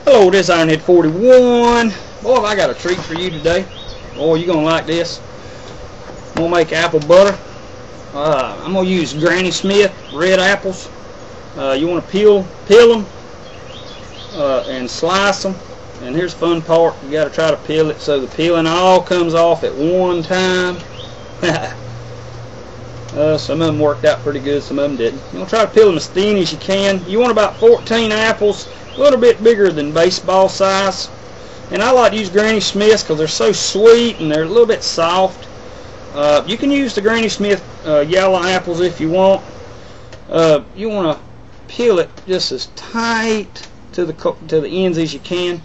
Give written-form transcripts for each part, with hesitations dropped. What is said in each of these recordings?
Hello, this is Ironhead 41. Boy, have I got a treat for you today. Boy, you're going to like this. I'm going to make apple butter. I'm going to use Granny Smith red apples. You want to peel them and slice them. And here's the fun part. You got to try to peel it so the peeling all comes off at one time. Some of them worked out pretty good, some of them didn't. You want to try to peel them as thin as you can. You want about 14 apples, a little bit bigger than baseball size. And I like to use Granny Smiths because they're so sweet and they're a little bit soft. You can use the Granny Smith yellow apples if you want. You want to peel it just as tight to the ends as you can.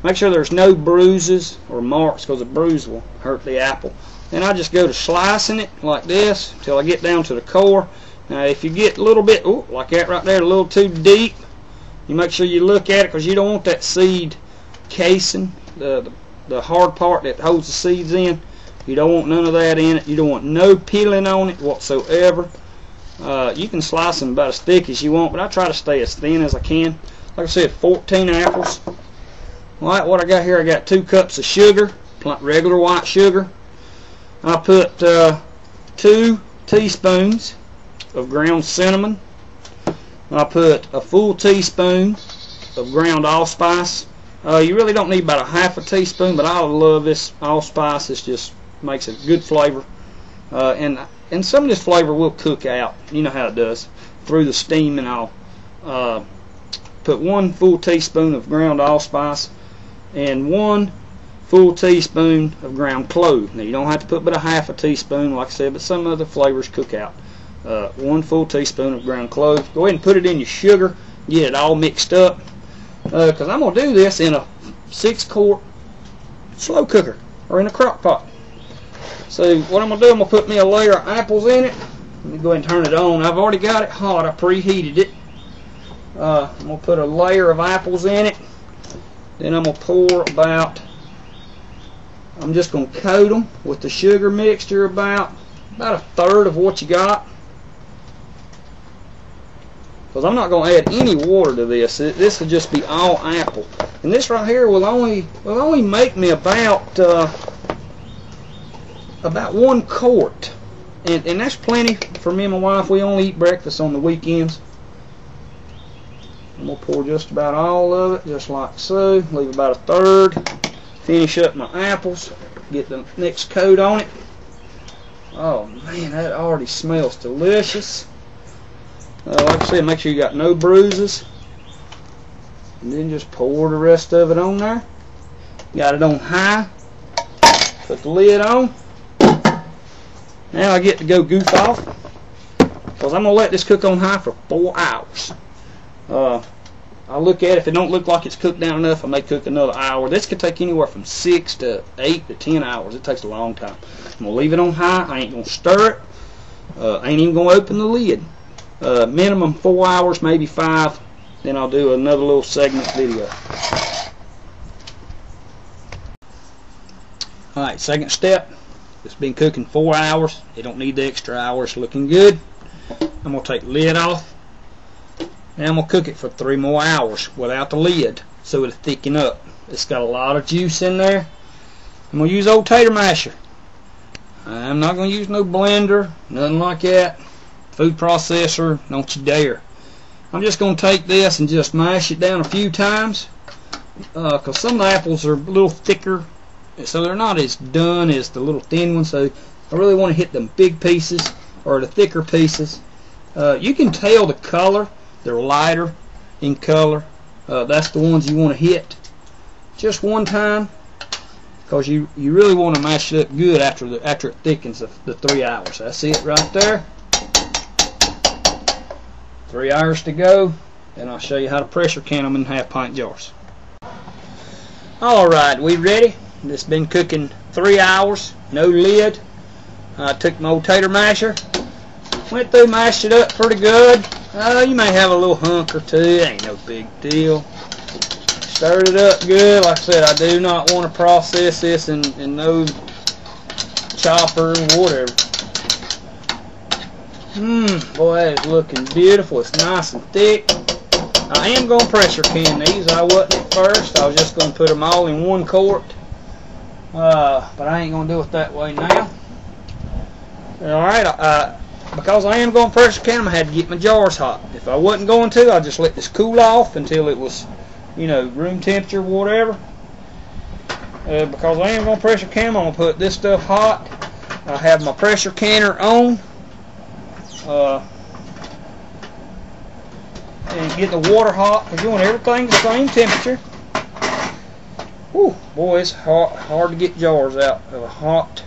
Make sure there's no bruises or marks because a bruise will hurt the apple. And I just go to slicing it like this until I get down to the core. Now if you get a little bit, like that right there, a little too deep, you make sure you look at it because you don't want that seed casing, the hard part that holds the seeds in. You don't want none of that in it. You don't want no peeling on it whatsoever. You can slice them about as thick as you want, but I try to stay as thin as I can. Like I said, 14 apples. Alright, what I got here, I got 2 cups of sugar, regular white sugar. I put 2 teaspoons of ground cinnamon. I put a full teaspoon of ground allspice. You really don't need about a half a teaspoon, but I love this allspice. It just makes a good flavor. And some of this flavor will cook out. You know how it does through the steam and all. Put 1 full teaspoon of ground allspice and 1 full teaspoon of ground clove. Now you don't have to put but a half a teaspoon, like I said, but some other flavors cook out. 1 full teaspoon of ground clove. Go ahead and put it in your sugar. Get it all mixed up. Because I'm going to do this in a 6-quart slow cooker or in a crock pot. So what I'm going to do, I'm going to put me a layer of apples in it. Let me go ahead and turn it on. I've already got it hot. I preheated it. I'm going to put a layer of apples in it. Then I'm going to pour I'm just going to coat them with the sugar mixture about a third of what you got. Because I'm not going to add any water to this. This will just be all apple. And this right here will only make me about 1 quart. And that's plenty for me and my wife. We only eat breakfast on the weekends. I'm going to pour just about all of it, just like so. Leave about a third. Finish up my apples. Get the next coat on it. Oh man, that already smells delicious. Like I said, make sure you got no bruises. And then just pour the rest of it on there. Got it on high. Put the lid on. Now I get to go goof off. Because I'm going to let this cook on high for 4 hours. I'll look at it. If it don't look like it's cooked down enough, I may cook another hour. This could take anywhere from 6 to 8 to 10 hours. It takes a long time. I'm going to leave it on high. I ain't going to stir it. I ain't even going to open the lid. Minimum 4 hours, maybe 5. Then I'll do another little segment video. Alright, second step. It's been cooking 4 hours. It don't need the extra hours. Looking good. I'm going to take the lid off. And I'm going to cook it for 3 more hours without the lid so it'll thicken up. It's got a lot of juice in there. I'm going to use old tater masher. I'm not going to use no blender, nothing like that. Food processor, don't you dare. I'm just going to take this and just mash it down a few times because some of the apples are a little thicker, so they're not as done as the little thin ones. So I really want to hit them big pieces or the thicker pieces. You can tell the color. They're lighter in color. That's the ones you want to hit just one time because you really want to mash it up good after it thickens the 3 hours. That's it right there. 3 hours to go, and I'll show you how to pressure can them in half-pint jars. Alright, we ready? It's been cooking 3 hours, no lid. I took my old tater masher, went through, mashed it up pretty good. You may have a little hunk or two, it ain't no big deal. Stirred it up good. Like I said, I do not want to process this in no chopper or whatever. Boy, that is looking beautiful. It's nice and thick. I am going to pressure can these. I wasn't at first. I was just going to put them all in one quart. But I ain't going to do it that way now. Alright, because I am going to pressure can them, I had to get my jars hot. If I wasn't going to, I'd just let this cool off until it was, you know, room temperature, whatever. Because I am going to pressure can them, I'm going to put this stuff hot. I have my pressure canner on. And get the water hot, because you want everything the same temperature. Whew, boy, it's hard to get jars out of a hot.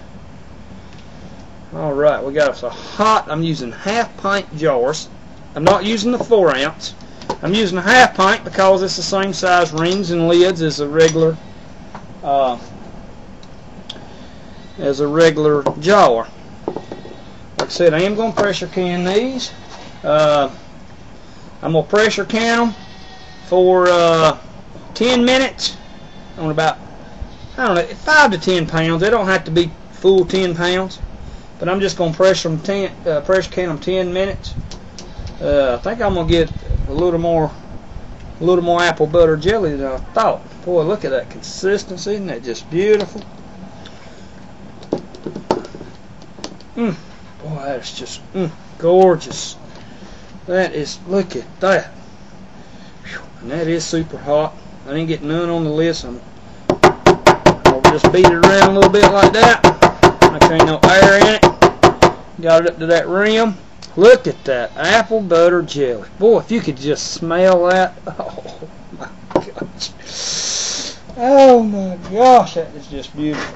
Alright, we got us a hot. I'm using half-pint jars. I'm not using the 4-ounce. I'm using a half-pint because it's the same size rings and lids as a regular jar. Like I said, I am going to pressure can these. I'm going to pressure can them for 10 minutes on about, I don't know, 5 to 10 pounds. They don't have to be full 10 pounds. But I'm just going to pressure can them 10 minutes. I think I'm going to get a little more apple butter jelly than I thought. Boy, look at that consistency. Isn't that just beautiful? Boy, that's just gorgeous. That is, look at that. Whew, and that is super hot. I didn't get none on the lid, so I'll just beat it around a little bit like that. Make sure ain't no air in it. Got it up to that rim. Look at that apple butter jelly. Boy, if you could just smell that. Oh my gosh. Oh my gosh, that is just beautiful.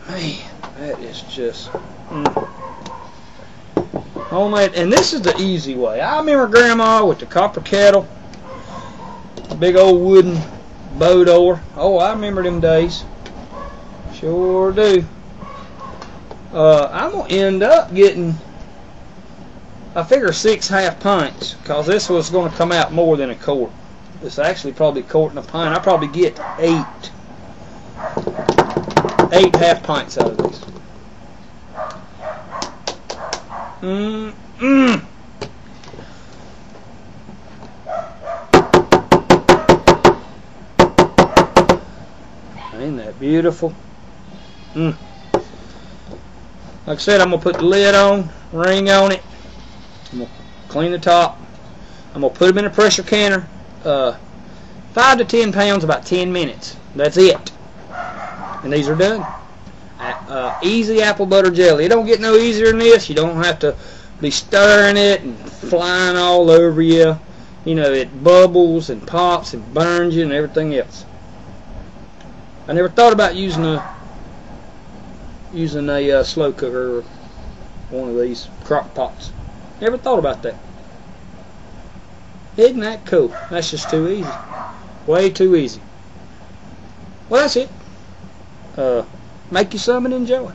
Man, that is just homemade. And this is the easy way. I remember Grandma with the copper kettle, the big old wooden bow door. Oh, I remember them days. Sure do. I'm going to end up getting, I figure 6 half-pints, because this was going to come out more than a quart. It's actually probably a quart and a pint. I probably get 8 half-pints out of this. Ain't that beautiful? Like I said, I'm going to put the lid on, ring on it. I'm going to clean the top. I'm going to put them in a pressure canner. 5 to 10 pounds, about 10 minutes. That's it. And these are done. Easy apple butter jelly. It don't get no easier than this. You don't have to be stirring it and flying all over you. You know, it bubbles and pops and burns you and everything else. I never thought about using a slow cooker or one of these crock pots. Never thought about that. Isn't that cool? That's just too easy. Way too easy. Well, that's it. Make you some and enjoy.